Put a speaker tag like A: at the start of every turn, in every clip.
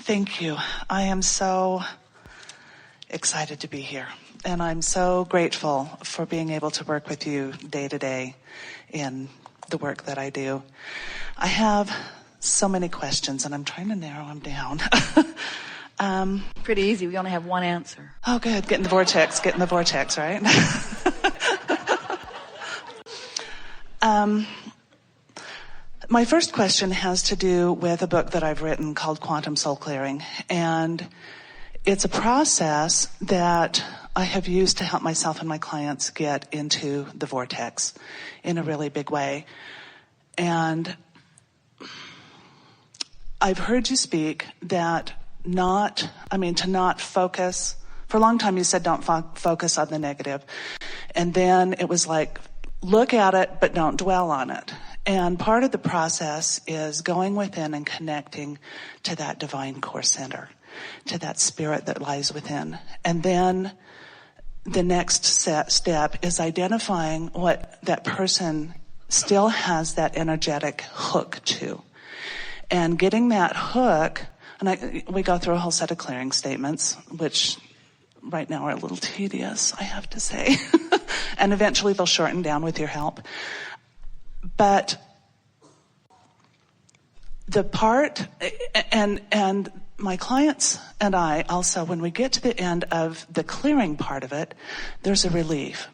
A: Thank you. I am so excited to be here. And I'm so grateful for being able to work with you day to day in the work that I do. I have so many questions, and I'm trying to narrow them down.
B: Pretty easy. We only have one answer.
A: Oh, good. Get in the vortex. Get in the vortex, right? My first question has to do with a book that I've written called Quantum Soul Clearing. And it's a process that I have used to help myself and my clients get into the vortex in a really big way. And I've heard you speak that to not focus. For a long time you said don't focus on the negative. And then it was like, look at it, but don't dwell on it. And part of the process is going within and connecting to that divine core center, to that spirit that lies within. And then the next step is identifying what that person still has that energetic hook to. And getting that hook, and we go through a whole set of clearing statements, which right now are a little tedious, I have to say. And eventually they'll shorten down with your help. But the part, and my clients and I also, when we get to the end of the clearing part of it, there's a relief.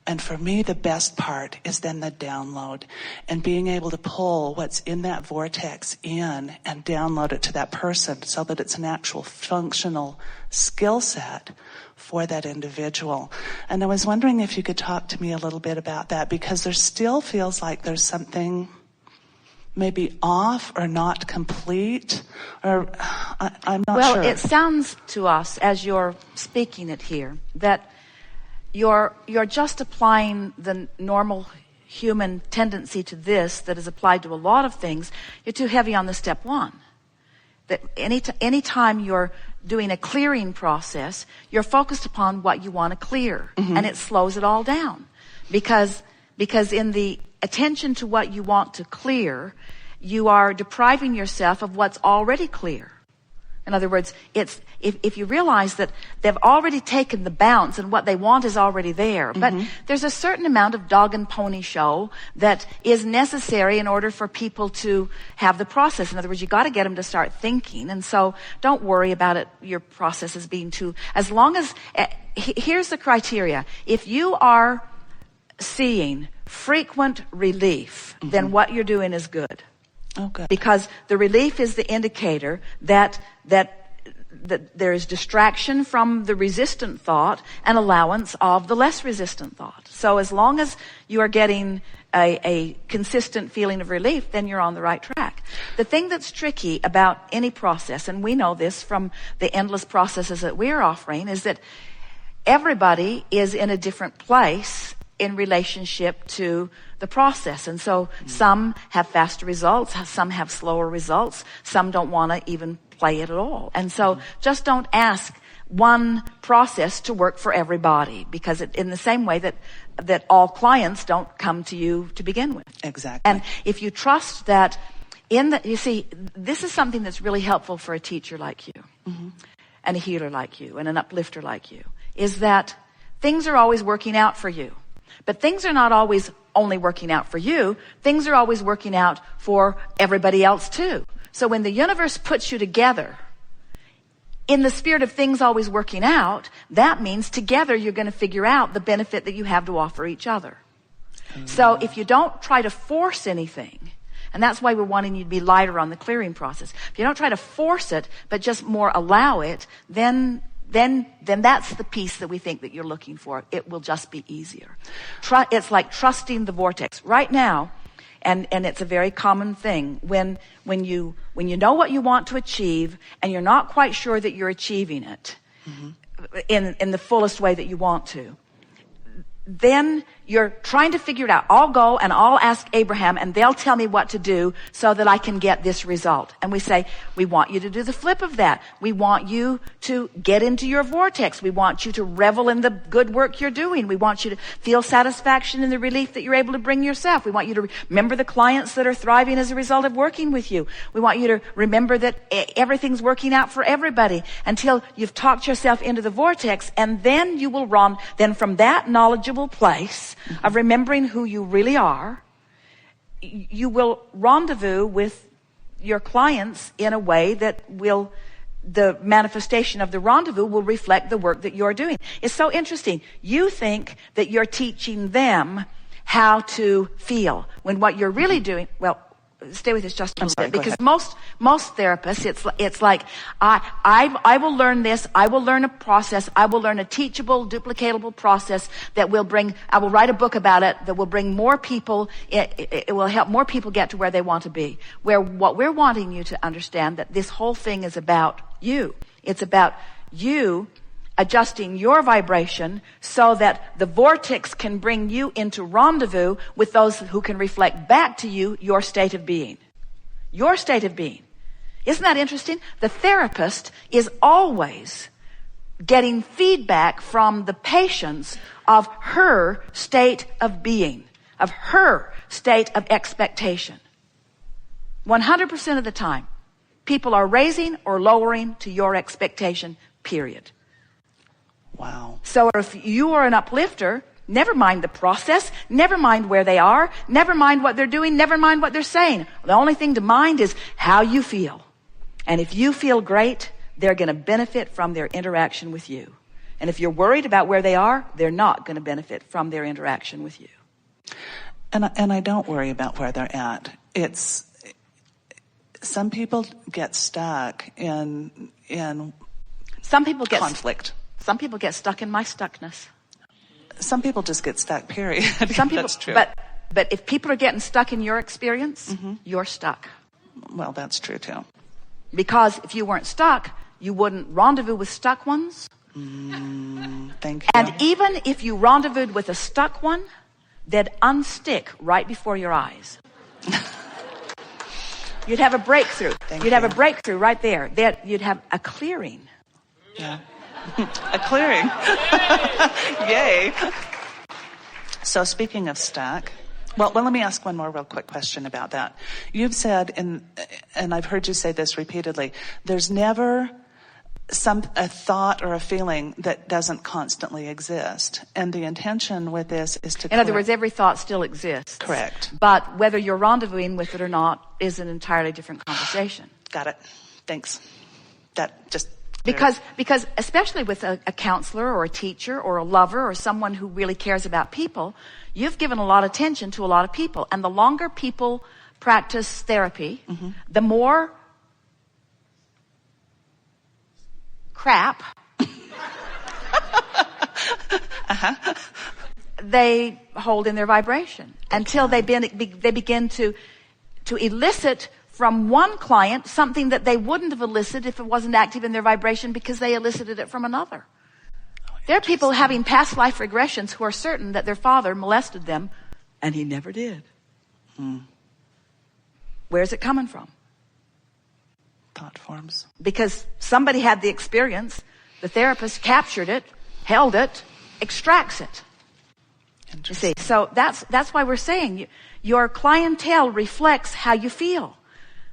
A: And for me, the best part is then the download and being able to pull what's in that vortex in and download it to that person so that it's an actual functional skill set for that individual. And I was wondering if you could talk to me a little bit about that, because there still feels like there's something maybe off or not complete, or I'm not sure.
B: Well, it sounds to us, as you're speaking it here, that you're just applying the normal human tendency to this that is applied to a lot of things. You're too heavy on the step one. That any time you're doing a clearing process, you're focused upon what you want to clear, and it slows it all down. Because in the attention to what you want to clear, you are depriving yourself of what's already clear. In other words, it's if you realize that they've already taken the bounce and what they want is already there, but there's a certain amount of dog and pony show that is necessary in order for people to have the process. In other words, you got to get them to start thinking, and so don't worry about it. Your process is being too. As long as here's the criteria: if you are seeing frequent relief, then what you're doing is good.
A: Oh, good.
B: Because the relief is the indicator that there is distraction from the resistant thought and allowance of the less resistant thought. So as long as you are getting a consistent feeling of relief, then you're on the right track. The thing that's tricky about any process, and we know this from the endless processes that we're offering, is that everybody is in a different place in relationship to the process. And so some have faster results, some have slower results, some don't want to even play it at all. And so just don't ask one process to work for everybody, because in the same way that all clients don't come to you to begin with.
A: Exactly.
B: And if you trust that you see, this is something that's really helpful for a teacher like you, and a healer like you, and an uplifter like you, is that things are always working out for you. But things are not always only working out for you. Things are always working out for everybody else too. So when the universe puts you together in the spirit of things always working out, that means together you're going to figure out the benefit that you have to offer each other. So if you don't try to force anything, and that's why we're wanting you to be lighter on the clearing process. If you don't try to force it, but just more allow it, then that's the piece that we think that you're looking for. It will just be easier. It's like trusting the vortex. Right now, and it's a very common thing, when you know what you want to achieve and you're not quite sure that you're achieving it in the fullest way that you want to, then you're trying to figure it out. I'll go and I'll ask Abraham and they'll tell me what to do so that I can get this result. And we say, we want you to do the flip of that. We want you to get into your vortex. We want you to revel in the good work you're doing. We want you to feel satisfaction in the relief that you're able to bring yourself. We want you to remember the clients that are thriving as a result of working with you. We want you to remember that everything's working out for everybody until you've talked yourself into the vortex, and then you will run. Then from that knowledgeable place of remembering who you really are, you will rendezvous with your clients in a way that will, the manifestation of the rendezvous will reflect the work that you're doing. It's so interesting. You think that you're teaching them how to feel when what you're really doing, well, stay with us just a minute, because most therapists, it's like, I will learn this, I will learn a process, I will learn a teachable, duplicatable process that will bring, I will write a book about it that will bring more people, it will help more people get to where they want to be. Where what we're wanting you to understand, that this whole thing is about you. It's about you adjusting your vibration so that the vortex can bring you into rendezvous with those who can reflect back to you your state of being. Your state of being. Isn't that interesting? The therapist is always getting feedback from the patients of her state of being, of her state of expectation. 100% of the time, people are raising or lowering to your expectation, period.
A: Wow.
B: So if you are an uplifter, never mind the process, never mind where they are, never mind what they're doing, never mind what they're saying. The only thing to mind is how you feel. And if you feel great, they're going to benefit from their interaction with you. And if you're worried about where they are, they're not going to benefit from their interaction with you.
A: And I don't worry about where they're at. It's, some people get stuck in
B: some people get
A: conflict.
B: Some people get stuck in my stuckness.
A: Some people just get stuck, period.
B: Some people,
A: that's true.
B: But if people are getting stuck in your experience, you're stuck.
A: Well, that's true too.
B: Because if you weren't stuck, you wouldn't rendezvous with stuck ones.
A: Thank you.
B: And even if you rendezvoused with a stuck one, they'd unstick right before your eyes. You'd have a breakthrough. You'd have a breakthrough right there. You'd have a clearing.
A: Yeah. A clearing. Yay. So speaking of stuck, well, let me ask one more real quick question about that. You've said, and I've heard you say this repeatedly, there's never a thought or a feeling that doesn't constantly exist. And the intention with this is to...
B: In other words, every thought still exists.
A: Correct.
B: But whether you're rendezvousing with it or not is an entirely different conversation.
A: Got it. Thanks. That just...
B: Because especially with a counselor or a teacher or a lover or someone who really cares about people, you've given a lot of attention to a lot of people. And the longer people practice therapy, the more crap they hold in their vibration until they begin to elicit from one client something that they wouldn't have elicited if it wasn't active in their vibration because they elicited it from another. There are people having past life regressions who are certain that their father molested them and he never did. Where's it coming from?
A: Thought forms.
B: Because somebody had the experience, the therapist captured it, held it, extracts it. You see, so that's why we're saying your clientele reflects how you feel.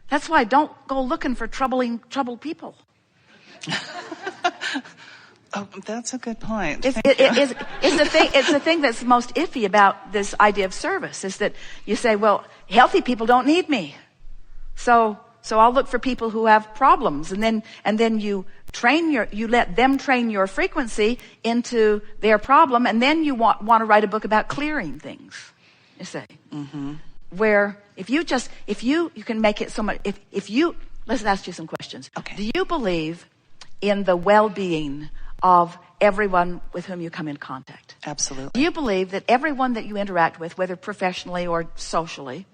B: That's why don't go looking for troubled people.
A: Oh, that's a good point.
B: It's the thing that's most iffy about this idea of service is that you say, well, healthy people don't need me. So I'll look for people who have problems, and then you let them train your frequency into their problem, and then you want to write a book about clearing things. You say, where if you can make it so much. Let's ask you some questions.
A: Okay.
B: Do you believe in the well-being of everyone with whom you come in contact?
A: Absolutely.
B: Do you believe that everyone that you interact with, whether professionally or socially,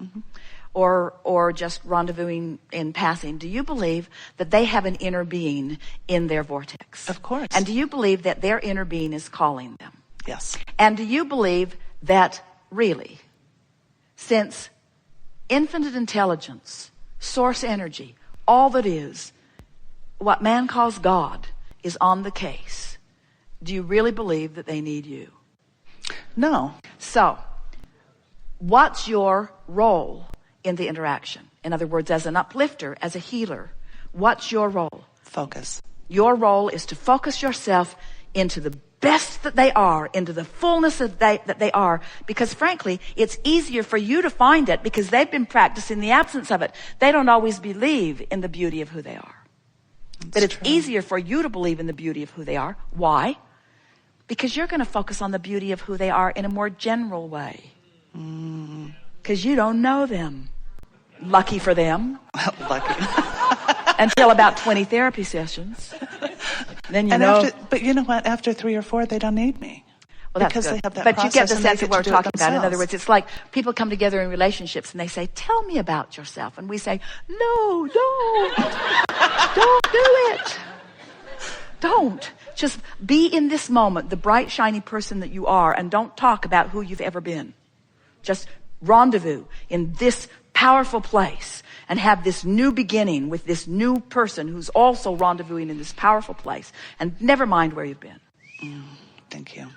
B: or just rendezvousing in passing, do you believe that they have an inner being in their vortex?
A: Of course.
B: And do you believe that their inner being is calling them?
A: Yes.
B: And do you believe that really, since infinite intelligence, source energy, all that is, what man calls God, is on the case, do you really believe that they need you?
A: No.
B: So, what's your role in the interaction? In other words, as an uplifter, as a healer, what's your role?
A: Focus.
B: Your role is to focus yourself into the best that they are, into the fullness that they are, because frankly, it's easier for you to find it because they've been practicing the absence of it. They don't always believe in the beauty of who they are. But it's easier for you to believe in the beauty of who they are. Why? Because you're going to focus on the beauty of who they are in a more general way. Because you don't know them. Lucky for them.
A: Lucky.
B: Until about 20 therapy sessions. Then you know.
A: But you know what? After 3 or 4, they don't need me.
B: Well,
A: because
B: that's
A: they have that
B: but
A: process
B: you get the
A: and they
B: sense of
A: get
B: what
A: to
B: we're
A: do it
B: talking about. In other
A: themselves.
B: words, it's like people come together in relationships and they say, tell me about yourself. And we say, no, don't. Don't do it. Don't. Just be in this moment, the bright, shiny person that you are, and don't talk about who you've ever been. Just rendezvous in this powerful place and have this new beginning with this new person who's also rendezvousing in this powerful place. And never mind where you've been.
A: Thank you.